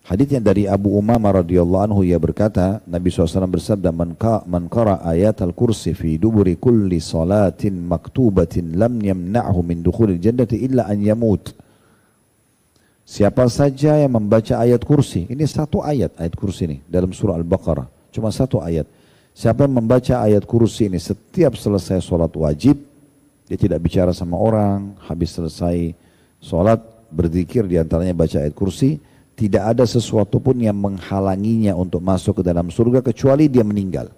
Haditsnya dari Abu Umamah radhiyallahu anhu, ia berkata, Nabi SAW bersabda, man qara ayat al-kursi fi duburi kulli salatin maktubatin lam yamna'hu min dukhulil jannati illa an yamut. Siapa saja yang membaca ayat kursi, ini satu ayat kursi ini dalam surah Al-Baqarah, cuma satu ayat. Siapa yang membaca ayat kursi ini setiap selesai sholat wajib, dia tidak bicara sama orang, habis selesai sholat berzikir, diantaranya baca ayat kursi, tidak ada sesuatu pun yang menghalanginya untuk masuk ke dalam surga kecuali dia meninggal.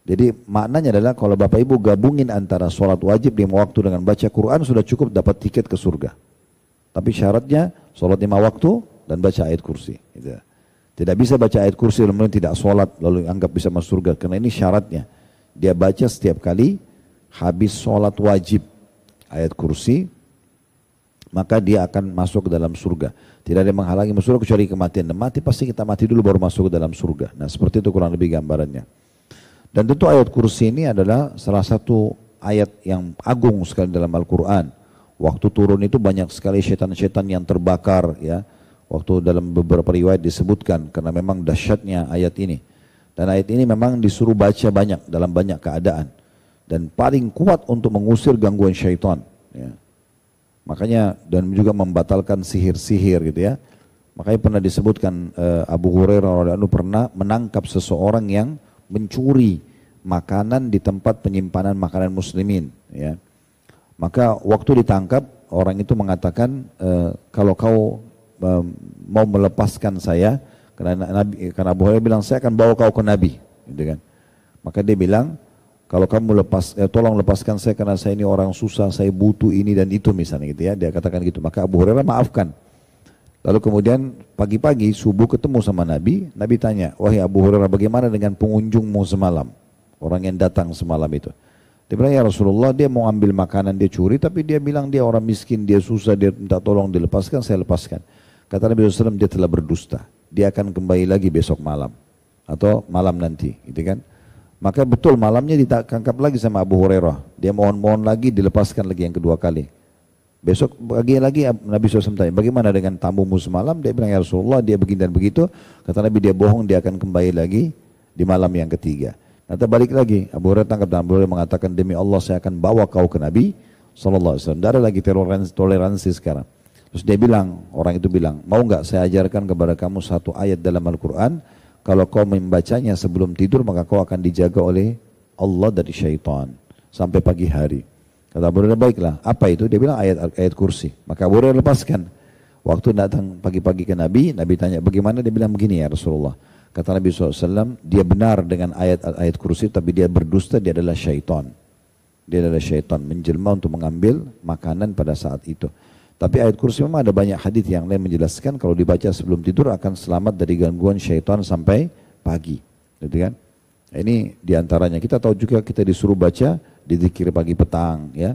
Jadi maknanya adalah kalau Bapak Ibu gabungin antara sholat wajib 5 waktu dengan baca Quran sudah cukup dapat tiket ke surga. Tapi syaratnya sholat 5 waktu dan baca ayat kursi. Gitu. Tidak bisa baca ayat kursi lalu tidak sholat lalu anggap bisa masuk surga. Karena ini syaratnya. Dia baca setiap kali habis sholat wajib ayat kursi, maka dia akan masuk ke dalam surga. Tidak ada yang menghalangi masuk surga kecuali kematian. Dan mati pasti kita mati dulu baru masuk ke dalam surga. Nah seperti itu kurang lebih gambarannya. Dan tentu ayat kursi ini adalah salah satu ayat yang agung sekali dalam Al-Quran. Waktu turun itu banyak sekali setan-setan yang terbakar ya. Waktu dalam beberapa riwayat disebutkan karena memang dahsyatnya ayat ini. Dan ayat ini memang disuruh baca banyak dalam banyak keadaan. Dan paling kuat untuk mengusir gangguan syaitan. Ya. Makanya dan juga membatalkan sihir-sihir gitu ya. Makanya pernah disebutkan Abu Hurairah radhiyallahu anhu pernah menangkap seseorang yang mencuri makanan di tempat penyimpanan makanan muslimin. Ya. Maka waktu ditangkap orang itu mengatakan kalau kau mau melepaskan saya, karena Abu Hurairah bilang saya akan bawa kau ke Nabi, gitu kan. Maka dia bilang kalau kamu tolong lepaskan saya karena saya ini orang susah, saya butuh ini dan itu misalnya gitu ya. Dia katakan gitu. Maka Abu Hurairah maafkan. Lalu kemudian pagi-pagi subuh ketemu sama Nabi. Nabi tanya, wahai Abu Hurairah bagaimana dengan pengunjungmu semalam? Orang yang datang semalam itu. Dia bilang ya Rasulullah dia mau ambil makanan dia curi tapi dia bilang dia orang miskin, dia susah, dia minta tolong dilepaskan, saya lepaskan. Kata Nabi SAW dia telah berdusta. Dia akan kembali lagi besok malam. Atau malam nanti gitu kan. Maka betul malamnya ditangkap lagi sama Abu Hurairah. Dia mohon-mohon lagi dilepaskan lagi yang kedua kali. Besok pagi lagi Nabi SAW tanya, bagaimana dengan tamumu semalam? Dia bilang ya Rasulullah dia begini dan begitu. Kata Nabi dia bohong, dia akan kembali lagi di malam yang ketiga. Nanti balik lagi, Abu Hurairah tangkap dan Abu Hurairah mengatakan demi Allah saya akan bawa kau ke Nabi SAW. Tidak ada lagi toleransi sekarang. Terus dia bilang, orang itu bilang, mau nggak saya ajarkan kepada kamu satu ayat dalam Al-Quran? Kalau kau membacanya sebelum tidur maka kau akan dijaga oleh Allah dari syaitan sampai pagi hari. Kata Abu Hurairah baiklah. Apa itu? Dia bilang ayat kursi. Maka Abu Hurairah lepaskan. Waktu datang pagi-pagi ke Nabi, Nabi tanya bagaimana? Dia bilang begini ya Rasulullah. Kata Nabi SAW, dia benar dengan ayat kursi tapi dia berdusta, dia adalah syaitan. Dia adalah syaitan menjelma untuk mengambil makanan pada saat itu. Tapi ayat kursi memang ada banyak hadis yang lain menjelaskan kalau dibaca sebelum tidur akan selamat dari gangguan syaitan sampai pagi. Gitu kan? Ini diantaranya. Kita tahu juga kita disuruh baca di zikir pagi petang ya.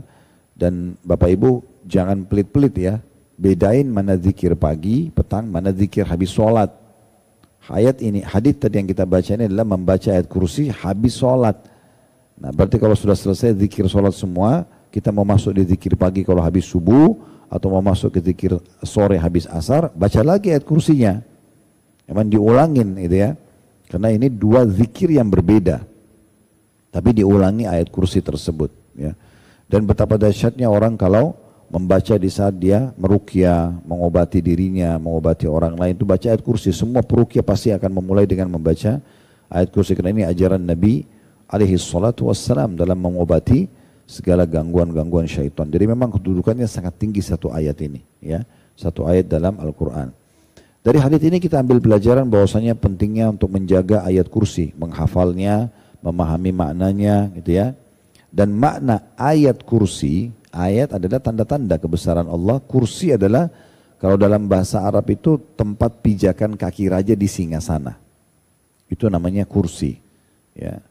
Dan Bapak Ibu jangan pelit-pelit ya. Bedain mana zikir pagi, petang, mana zikir habis sholat. Hadis tadi yang kita baca ini adalah membaca ayat kursi habis sholat. Nah berarti kalau sudah selesai zikir sholat semua, kita mau masuk di zikir pagi kalau habis subuh, atau mau masuk ke zikir sore habis asar, baca lagi ayat kursinya. Emang diulangin gitu ya. Karena ini dua zikir yang berbeda. Tapi diulangi ayat kursi tersebut. Ya. Dan betapa dahsyatnya orang kalau membaca di saat dia meruqyah, mengobati dirinya, mengobati orang lain, itu baca ayat kursi. Semua peruqyah pasti akan memulai dengan membaca ayat kursi. Karena ini ajaran Nabi alaihi salatu wassalam dalam mengobati segala gangguan-gangguan syaitan. Jadi memang kedudukannya sangat tinggi satu ayat ini. Ya, satu ayat dalam Al-Quran. Dari hadits ini kita ambil pelajaran bahwasanya pentingnya untuk menjaga ayat kursi, menghafalnya, memahami maknanya gitu ya. Dan makna ayat kursi, ayat adalah tanda-tanda kebesaran Allah. Kursi adalah kalau dalam bahasa Arab itu tempat pijakan kaki raja di singgasana. Itu namanya kursi. Ya.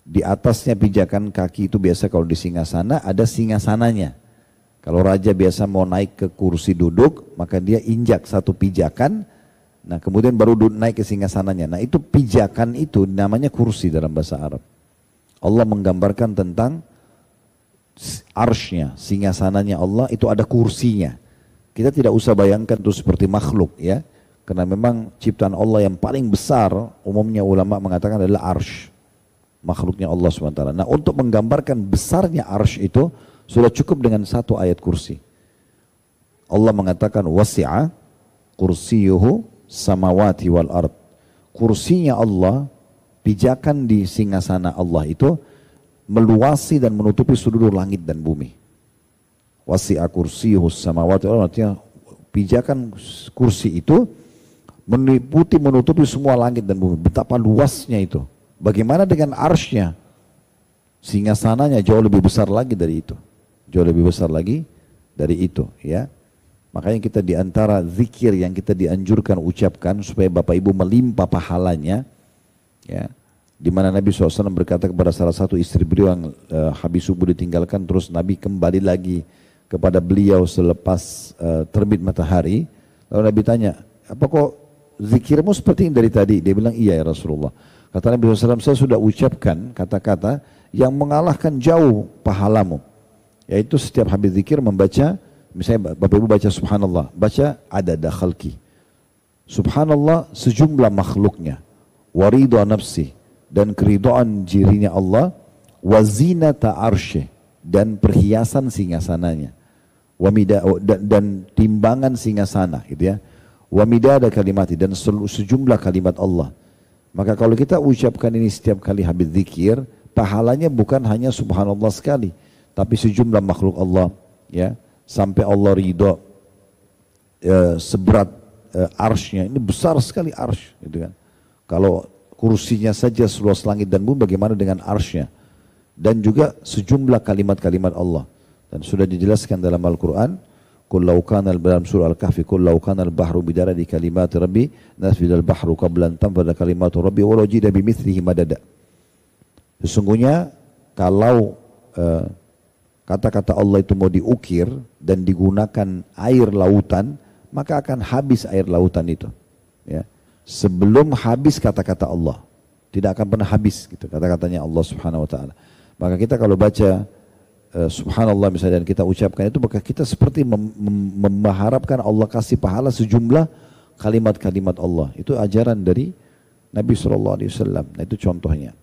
Di atasnya pijakan kaki itu biasa kalau di singgasana ada singgasananya. Kalau raja biasa mau naik ke kursi duduk, maka dia injak satu pijakan, nah kemudian baru naik ke singgasananya. Nah itu pijakan itu namanya kursi dalam bahasa Arab. Allah menggambarkan tentang arsy-nya, singgasananya Allah itu ada kursinya. Kita tidak usah bayangkan itu seperti makhluk ya. Karena memang ciptaan Allah yang paling besar, umumnya ulama mengatakan adalah arsh, makhluknya Allah SWT. Nah, untuk menggambarkan besarnya arsh itu, sudah cukup dengan satu ayat kursi. Allah mengatakan, wasi'a kursiyuhu samawati wal ard. Kursinya Allah, pijakan di singgasana Allah itu, meluasi dan menutupi seluruh langit dan bumi. Wasi'a kursiyuhu samawati wal ard, artinya pijakan kursi itu menutupi semua langit dan bumi. Betapa luasnya itu. Bagaimana dengan arshnya? Singgasananya jauh lebih besar lagi dari itu. Jauh lebih besar lagi dari itu, ya. Makanya kita diantara zikir yang kita dianjurkan ucapkan supaya Bapak Ibu melimpah pahalanya, ya. Di mana Nabi SAW berkata kepada salah satu istri beliau yang habis subuh ditinggalkan, terus Nabi kembali lagi kepada beliau selepas terbit matahari. Lalu Nabi tanya, apa kok zikirmu seperti ini dari tadi? Dia bilang, iya ya Rasulullah. Kata Nabi SAW, saya sudah ucapkan kata-kata yang mengalahkan jauh pahalamu. Yaitu setiap habis zikir membaca, misalnya Bapak Ibu baca subhanallah, baca adada khalqi. Subhanallah sejumlah makhluknya. Waridha nafsi, dan keridhaan dirinya Allah. Wazinata arsyih, dan perhiasan singgasananya. Dan timbangan singgasana, gitu ya. Wa midada kalimati, dan sejumlah kalimat Allah. Maka kalau kita ucapkan ini setiap kali habis zikir, pahalanya bukan hanya subhanallah sekali, tapi sejumlah makhluk Allah, ya, sampai Allah ridho, seberat arshnya. Ini besar sekali arsh, gitu kan. Kalau kursinya saja seluas langit dan bumi, bagaimana dengan arshnya? Dan juga sejumlah kalimat-kalimat Allah. Dan sudah dijelaskan dalam Al-Quran, Qul law kana dalam surah Al-Kahfi, Qul law kana al-bahru bidaradi kalimati rabbi nasfidal bahru qabla an tanfada kalimatu rabbi walau jida bimithlihi madada. Sesungguhnya kalau kata-kata Allah itu mau diukir dan digunakan air lautan, maka akan habis air lautan itu, ya. Sebelum habis kata-kata Allah, tidak akan pernah habis gitu kata-katanya Allah Subhanahu wa taala. Maka kita kalau baca subhanallah misalnya dan kita ucapkan itu, maka kita seperti mengharapkan Allah kasih pahala sejumlah kalimat-kalimat Allah. Itu ajaran dari Nabi SAW. Nah, itu contohnya.